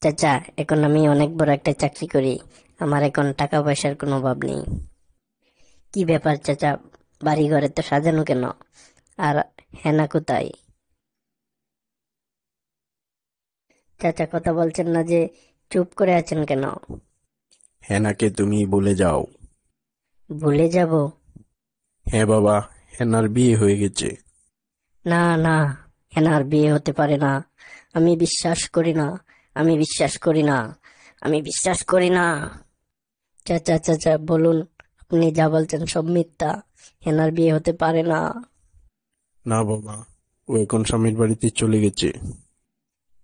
চাচা, এখন আমি অনেক বড় একটা চাকরি করি। আমার এখন টাকা পয়সার কোনো অভাব নেই। কি ব্যাপার চাচা, বাড়ি ঘরে তো সাজানো কেন? আর হেনা কোথায়? চাচা কথা বলছেন না যে, চুপ করে আছেন কেন? হেনাকে তুমি ভুলে যাও। ভুলে যাব? হ্যাঁ বাবা, হেনার বিয়ে হয়ে গেছে। না না, হেনার বিয়ে হতে পারে না। আমি বিশ্বাস করি না। আমি বিশ্বাস করি না। আমি বিশ্বাস করি না। চাচা চাচা বলুন, আপনি যা বলছেন সব মিথ্যা। হেনার বিয়ে হতে পারে না। না বাবা, ও এখন স্বামীর বাড়িতে চলে গেছে।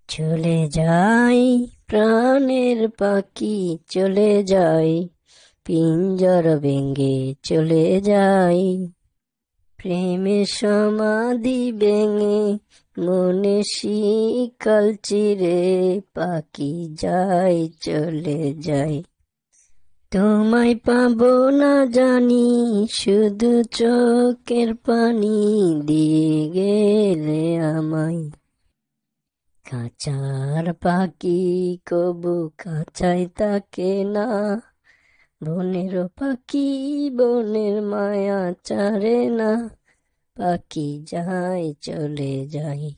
চলে যাই, প্রাণের পাখি চলে যাই, পিঞ্জর ভেঙে চলে যাই, প্রেমের সমাধি ভেঙে মনে শিকল চিরে পাখি যাই চলে যাই। তোমায় পাবো না জানি, শুধু চোখের পানি দিয়ে গেলে আমায়। খাঁচার পাখি কবু খাঁচায় থাকে না, বনের পাখি বনের মায়া ছাড়ে না, পাখি যায় চলে যায়,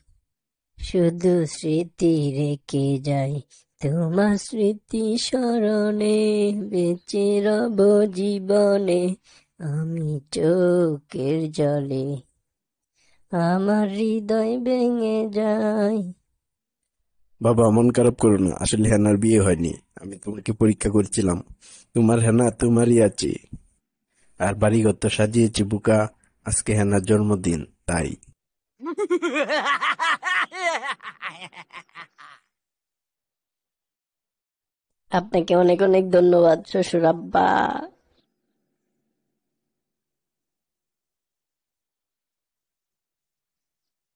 শুধু স্মৃতি রেখে যায়। তোমার স্মৃতি স্মরণে বেঁচে রব জীবনে, আমি চোখের জলে, আমার হৃদয় ভেঙে যায়। বাবা, মন খারাপ করো না, আসলে হেনার বিয়ে হয়নি। আমি তোমাকে পরীক্ষা করছিলাম। তোমার হেনা তোমারই আছে। আর বাড়িঘর তো সাজিয়েছি বুকা। আজকে হেনার জন্মদিন, তাই। আপনাকে অনেক অনেক ধন্যবাদ শ্বশুর আব্বা।